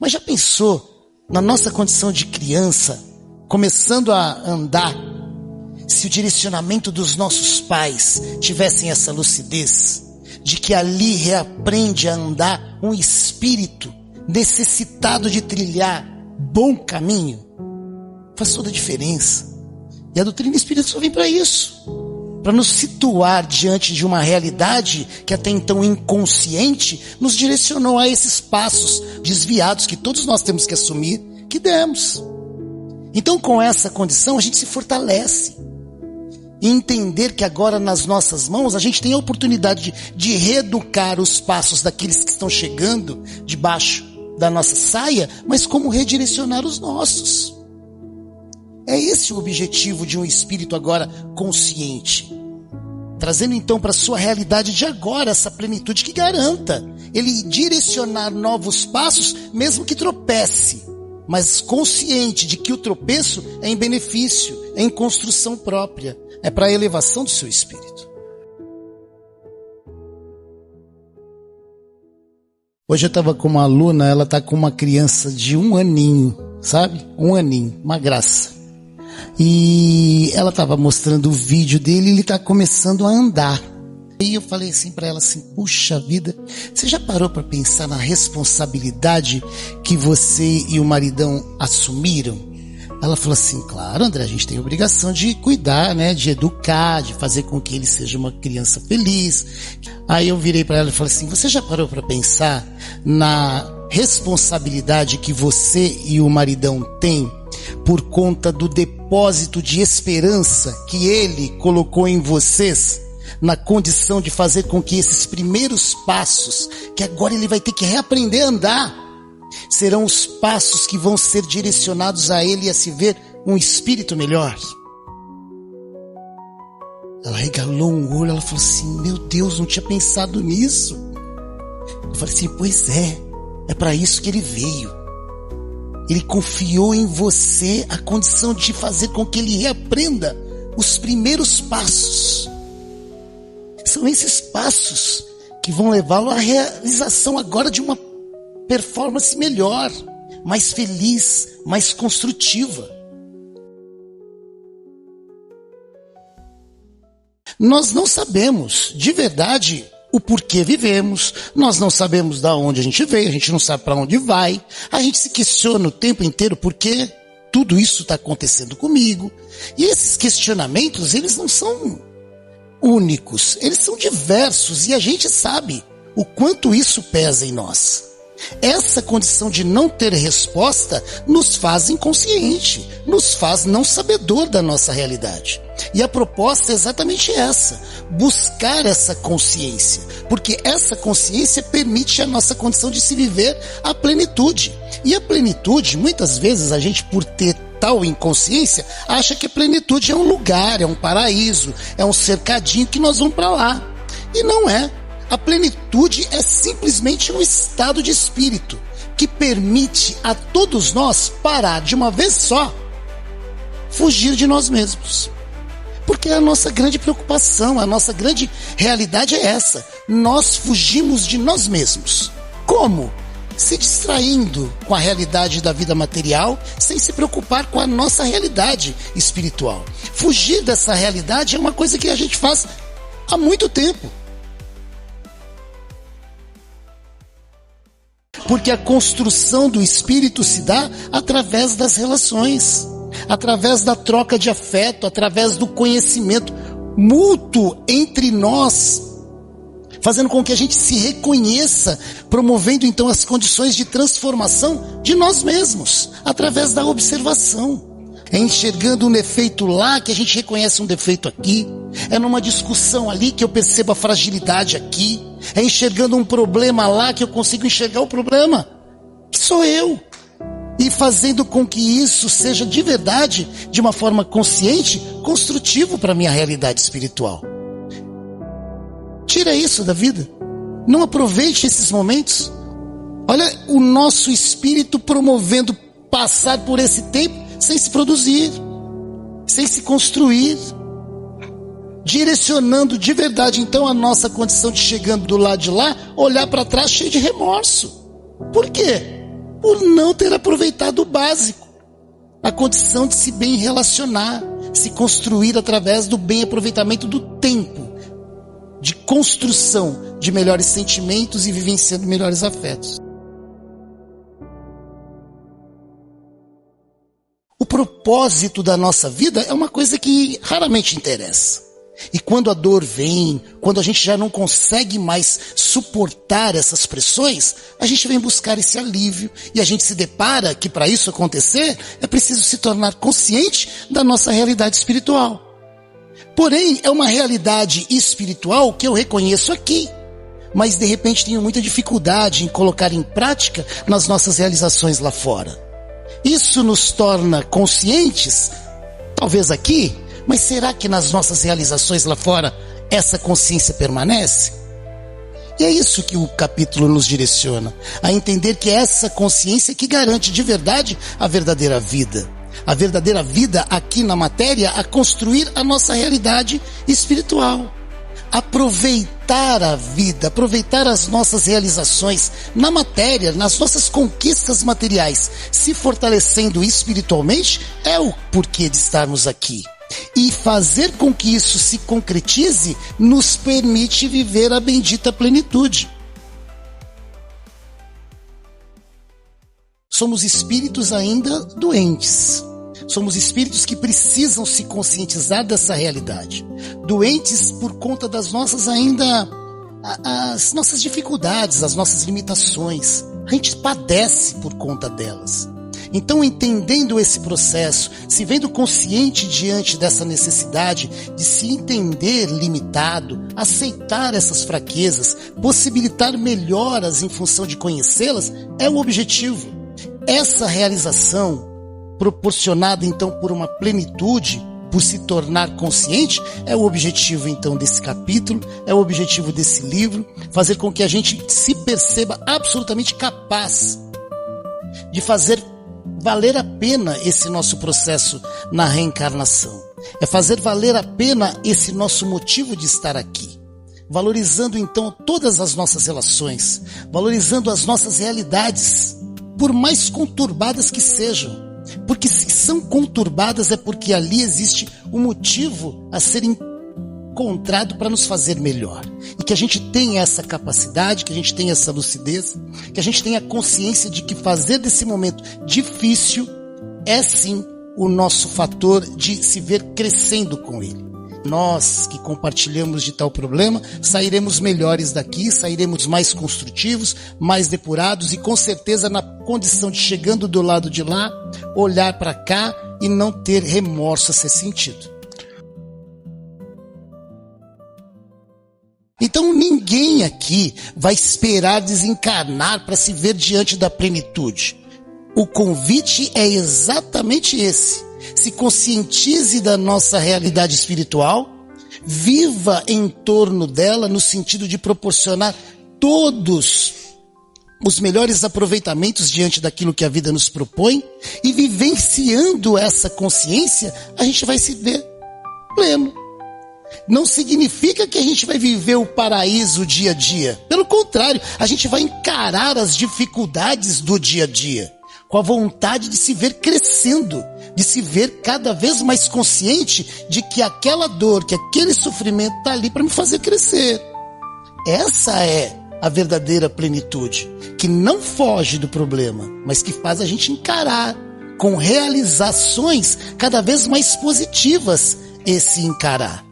Mas já pensou na nossa condição de criança, começando a andar, se o direcionamento dos nossos pais tivessem essa lucidez, de que ali reaprende a andar um espírito necessitado de trilhar bom caminho? Faz toda a diferença. E a doutrina espírita só vem para isso, para nos situar diante de uma realidade que até então inconsciente nos direcionou a esses passos desviados que todos nós temos que assumir que demos. Então, com essa condição, a gente se fortalece e entender que agora nas nossas mãos a gente tem a oportunidade de reeducar os passos daqueles que estão chegando debaixo da nossa saia, mas como redirecionar os nossos. É esse o objetivo de um espírito agora consciente, trazendo então para a sua realidade de agora essa plenitude que garanta ele direcionar novos passos, mesmo que tropece, mas consciente de que o tropeço é em benefício, é em construção própria, é para a elevação do seu espírito. Hoje eu estava com uma aluna, ela está com uma criança de 1 aninho, sabe? 1 aninho, uma graça. E ela estava mostrando o vídeo dele e ele está começando a andar. E eu falei assim para ela assim, puxa vida, você já parou para pensar na responsabilidade que você e o maridão assumiram? Ela falou assim, claro, André, a gente tem a obrigação de cuidar, né, de educar, de fazer com que ele seja uma criança feliz. Aí eu virei para ela e falei assim, você já parou para pensar na responsabilidade que você e o maridão têm por conta do depósito de esperança que ele colocou em vocês, na condição de fazer com que esses primeiros passos, que agora ele vai ter que reaprender a andar, serão os passos que vão ser direcionados a ele a se ver um espírito melhor? Ela regalou um olho, ela falou assim, meu Deus, não tinha pensado nisso. Eu falei assim, pois é para isso que ele veio. Ele confiou em você a condição de fazer com que ele reaprenda os primeiros passos. São esses passos que vão levá-lo à realização agora de uma performance melhor, mais feliz, mais construtiva. Nós não sabemos, de verdade, o porquê vivemos, nós não sabemos de onde a gente veio, a gente não sabe para onde vai, a gente se questiona o tempo inteiro por que tudo isso está acontecendo comigo. E esses questionamentos, eles não são únicos, eles são diversos e a gente sabe o quanto isso pesa em nós. Essa condição de não ter resposta nos faz inconsciente, nos faz não sabedor da nossa realidade. E a proposta é exatamente essa, buscar essa consciência, porque essa consciência permite a nossa condição de se viver a plenitude. E a plenitude, muitas vezes a gente, por ter tal inconsciência, acha que a plenitude é um lugar, é um paraíso, é um cercadinho que nós vamos para lá. E não é. A plenitude é simplesmente um estado de espírito que permite a todos nós parar de uma vez só, fugir de nós mesmos. Porque a nossa grande preocupação, a nossa grande realidade é essa. Nós fugimos de nós mesmos. Como? Se distraindo com a realidade da vida material, sem se preocupar com a nossa realidade espiritual. Fugir dessa realidade é uma coisa que a gente faz há muito tempo. Porque a construção do espírito se dá através das relações, através da troca de afeto, através do conhecimento mútuo entre nós, fazendo com que a gente se reconheça, promovendo então as condições de transformação de nós mesmos, através da observação. É enxergando um defeito lá que a gente reconhece um defeito aqui. É numa discussão ali que eu percebo a fragilidade aqui. É enxergando um problema lá que eu consigo enxergar o problema, que sou eu. E fazendo com que isso seja de verdade, de uma forma consciente, construtivo para a minha realidade espiritual. Tira isso da vida. Não aproveite esses momentos. Olha o nosso espírito promovendo passar por esse tempo sem se produzir, sem se construir, direcionando de verdade então a nossa condição de chegando do lado de lá, olhar para trás cheio de remorso. Por quê? por não ter aproveitado o básico, a condição de se bem relacionar, se construir através do bem aproveitamento do tempo, de construção de melhores sentimentos e vivenciando melhores afetos. O propósito da nossa vida é uma coisa que raramente interessa. E quando a dor vem, quando a gente já não consegue mais suportar essas pressões, a gente vem buscar esse alívio e a gente se depara que para isso acontecer é preciso se tornar consciente da nossa realidade espiritual. Porém, é uma realidade espiritual que eu reconheço aqui, mas de repente tenho muita dificuldade em colocar em prática nas nossas realizações lá fora. Isso nos torna conscientes, talvez aqui, mas será que nas nossas realizações lá fora essa consciência permanece? E é isso que o capítulo nos direciona, a entender que é essa consciência que garante de verdade a verdadeira vida. A verdadeira vida aqui na matéria a construir a nossa realidade espiritual. Aproveitar a vida, aproveitar as nossas realizações na matéria, nas nossas conquistas materiais, se fortalecendo espiritualmente, é o porquê de estarmos aqui. E fazer com que isso se concretize nos permite viver a bendita plenitude. Somos espíritos ainda doentes. Somos espíritos que precisam se conscientizar dessa realidade. Doentes por conta das nossas as nossas dificuldades, as nossas limitações. A gente padece por conta delas. Então, entendendo esse processo, se vendo consciente diante dessa necessidade de se entender limitado, aceitar essas fraquezas, possibilitar melhoras em função de conhecê-las, é o objetivo. Essa realização, proporcionada então por uma plenitude, por se tornar consciente, é o objetivo então desse capítulo, é o objetivo desse livro, fazer com que a gente se perceba absolutamente capaz de fazer valer a pena esse nosso processo na reencarnação. É fazer valer a pena esse nosso motivo de estar aqui. Valorizando então todas as nossas relações, valorizando as nossas realidades, por mais conturbadas que sejam. Porque se são conturbadas é porque ali existe um motivo a ser encontrado para nos fazer melhor. E que a gente tenha essa capacidade, que a gente tenha essa lucidez, que a gente tenha consciência de que fazer desse momento difícil é sim o nosso fator de se ver crescendo com ele. Nós que compartilhamos de tal problema, sairemos melhores daqui, sairemos mais construtivos, mais depurados e com certeza na condição de, chegando do lado de lá, olhar para cá e não ter remorso a ser sentido. Então ninguém aqui vai esperar desencarnar para se ver diante da plenitude. O convite é exatamente esse. Se conscientize da nossa realidade espiritual, viva em torno dela no sentido de proporcionar todos os melhores aproveitamentos diante daquilo que a vida nos propõe, e vivenciando essa consciência, a gente vai se ver pleno. Não significa que a gente vai viver o paraíso dia a dia. Pelo contrário, a gente vai encarar as dificuldades do dia a dia com a vontade de se ver crescendo, de se ver cada vez mais consciente de que aquela dor, que aquele sofrimento está ali para me fazer crescer. Essa é a verdadeira plenitude, que não foge do problema, mas que faz a gente encarar com realizações cada vez mais positivas esse encarar.